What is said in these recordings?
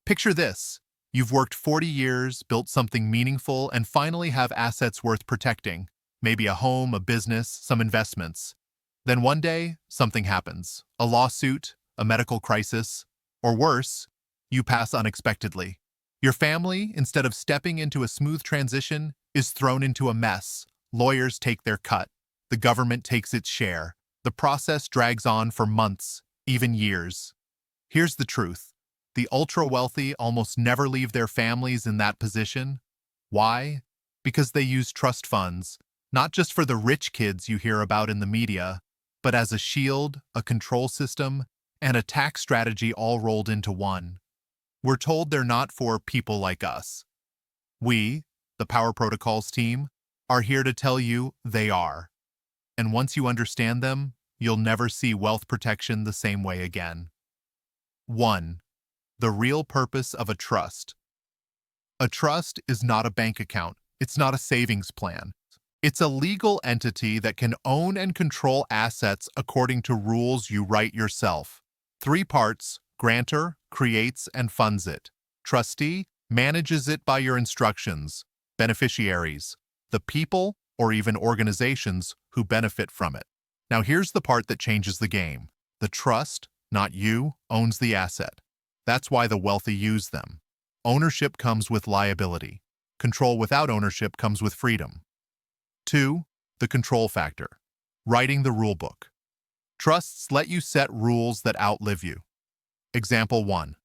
Picture this. You've worked 40 years, built something meaningful, and finally have assets worth protecting. Maybe a home, a business, some investments. Then one day, something happens. A lawsuit, a medical crisis, or worse, you pass unexpectedly. Your family, instead of stepping into a smooth transition, is thrown into a mess. Lawyers take their cut. The government takes its share. The process drags on for months, even years. Here's the truth. The ultra-wealthy almost never leave their families in that position. Why? Because they use trust funds, not just for the rich kids you hear about in the media, but as a shield, a control system, and a tax strategy all rolled into one. We're told they're not for people like us. We, the Power Protocols team, are here to tell you they are. And once you understand them, you'll never see wealth protection the same way again. 1. The real purpose of a trust. A trust is not a bank account. It's not a savings plan. It's a legal entity that can own and control assets according to rules you write yourself. 3 parts: grantor creates and funds it. Trustee manages it by your instructions. Beneficiaries, the people or even organizations who benefit from it. Now here's the part that changes the game. The trust, not you, owns the asset. That's why the wealthy use them. Ownership comes with liability. Control without ownership comes with freedom. 2. The control factor. Writing the rule book. Trusts let you set rules that outlive you. Example 1.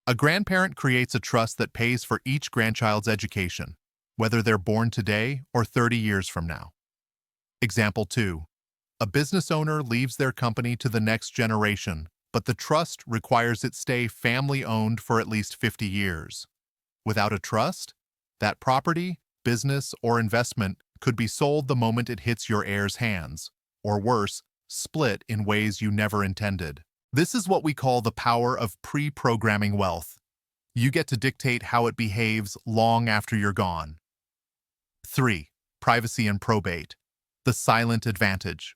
A grandparent creates a trust that pays for each grandchild's education, whether they're born today or 30 years from now. Example 2. A business owner leaves their company to the next generation, but the trust requires it stay family-owned for at least 50 years. Without a trust, that property, business, or investment could be sold the moment it hits your heir's hands, or worse, split in ways you never intended. This is what we call the power of pre-programming wealth. You get to dictate how it behaves long after you're gone. 3. Privacy and probate. The silent advantage.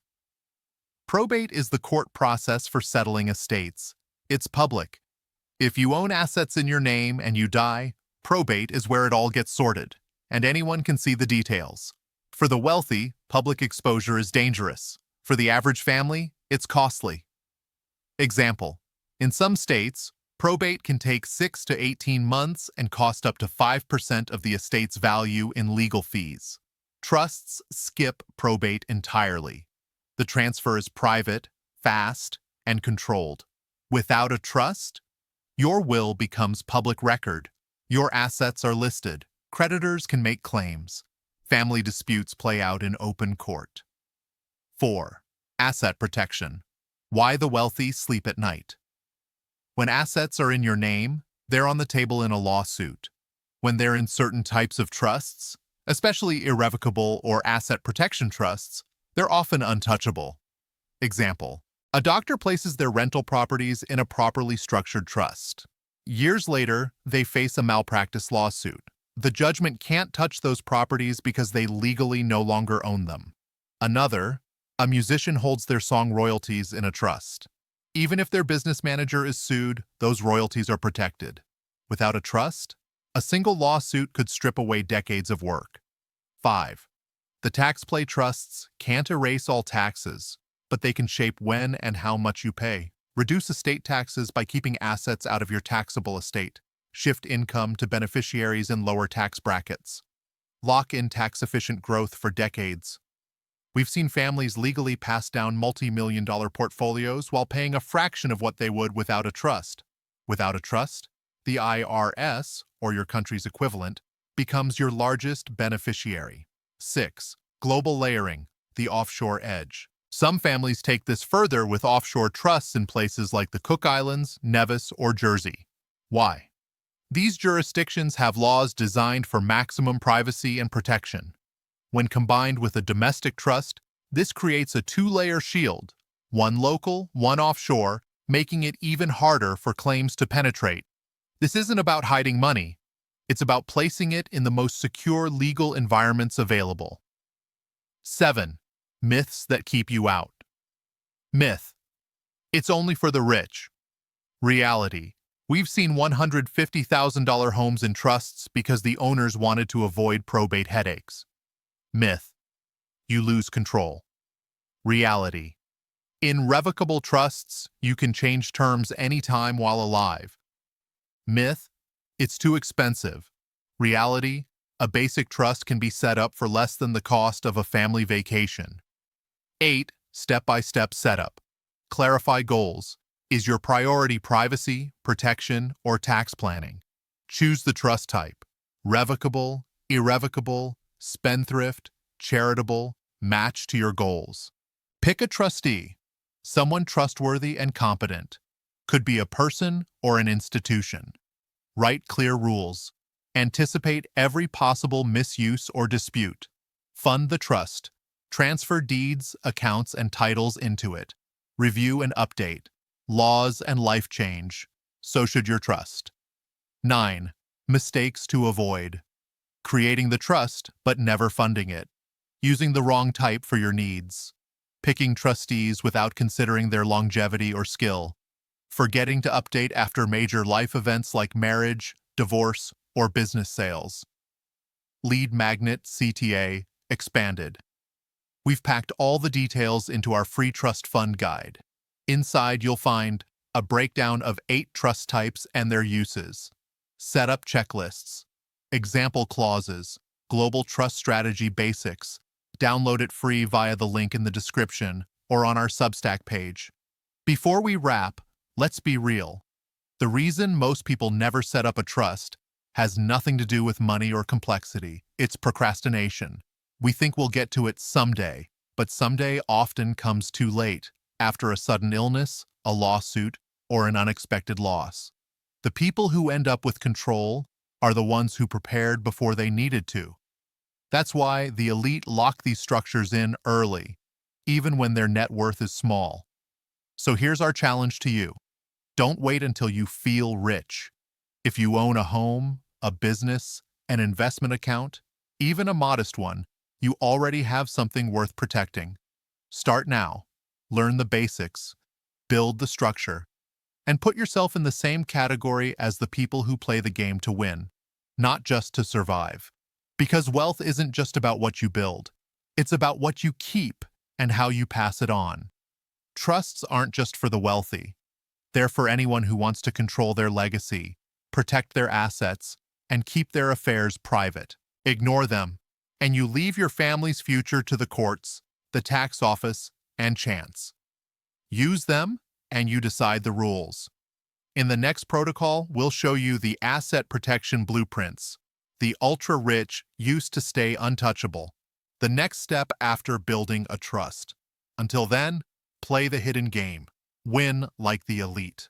Probate is the court process for settling estates. It's public. If you own assets in your name and you die, probate is where it all gets sorted, and anyone can see the details. For the wealthy, public exposure is dangerous. For the average family, it's costly. Example: in some states, probate can take 6 to 18 months and cost up to 5% of the estate's value in legal fees. Trusts skip probate entirely. The transfer is private, fast, and controlled. Without a trust, your will becomes public record. Your assets are listed. Creditors can make claims. Family disputes play out in open court. 4. Asset protection. Why the wealthy sleep at night. When assets are in your name, they're on the table in a lawsuit. When they're in certain types of trusts, especially irrevocable or asset protection trusts, they're often untouchable. Example: a doctor places their rental properties in a properly structured trust. Years later, they face a malpractice lawsuit. The judgment can't touch those properties because they legally no longer own them. A musician holds their song royalties in a trust. Even if their business manager is sued, those royalties are protected. Without a trust, a single lawsuit could strip away decades of work. 5. The tax play trusts can't erase all taxes, but they can shape when and how much you pay. Reduce estate taxes by keeping assets out of your taxable estate. Shift income to beneficiaries in lower tax brackets. Lock in tax-efficient growth for decades. We've seen families legally pass down multi-million-dollar portfolios while paying a fraction of what they would without a trust. Without a trust, the IRS, or your country's equivalent, becomes your largest beneficiary. 6. Global layering, the offshore edge. Some families take this further with offshore trusts in places like the Cook Islands, Nevis, or Jersey. Why? These jurisdictions have laws designed for maximum privacy and protection. When combined with a domestic trust, this creates a 2-layer shield, one local, one offshore, making it even harder for claims to penetrate. This isn't about hiding money. It's about placing it in the most secure legal environments available. 7. Myths that keep you out. Myth: it's only for the rich. Reality: We've seen $150,000 homes in trusts because the owners wanted to avoid probate headaches. Myth: you lose control. Reality: in revocable trusts, you can change terms anytime while alive. Myth: it's too expensive. Reality: a basic trust can be set up for less than the cost of a family vacation. 8. Step-by-step setup. Clarify goals. Is your priority privacy, protection, or tax planning? Choose the trust type: revocable, irrevocable, spendthrift, charitable, match to your goals. Pick a trustee, someone trustworthy and competent. Could be a person or an institution. Write clear rules. Anticipate every possible misuse or dispute. Fund the trust. Transfer deeds, accounts, and titles into it. Review and update. Laws and life change. So should your trust. 9. Mistakes to avoid. Creating the trust, but never funding it. Using the wrong type for your needs. Picking trustees without considering their longevity or skill. Forgetting to update after major life events like marriage, divorce, or business sales. Lead Magnet CTA Expanded. We've packed all the details into our free trust fund guide. Inside, you'll find a breakdown of 8 trust types and their uses, setup checklists, example clauses, global trust strategy basics. Download it free via the link in the description or on our Substack page. Before we wrap, let's be real. The reason most people never set up a trust has nothing to do with money or complexity. It's procrastination. We think we'll get to it someday, but someday often comes too late, after a sudden illness, a lawsuit, or an unexpected loss. The people who end up with control are the ones who prepared before they needed to. That's why the elite lock these structures in early, even when their net worth is small. So here's our challenge to you. Don't wait until you feel rich. If you own a home, a business, an investment account, even a modest one, you already have something worth protecting. Start now. Learn the basics, build the structure, and put yourself in the same category as the people who play the game to win, not just to survive. Because wealth isn't just about what you build. It's about what you keep and how you pass it on. Trusts aren't just for the wealthy. They're for anyone who wants to control their legacy, protect their assets, and keep their affairs private. Ignore them, and you leave your family's future to the courts, the tax office, and chance. Use them, and you decide the rules. In the next protocol, we'll show you the asset protection blueprints, the ultra-rich used to stay untouchable, the next step after building a trust. Until then, play the hidden game. Win like the elite.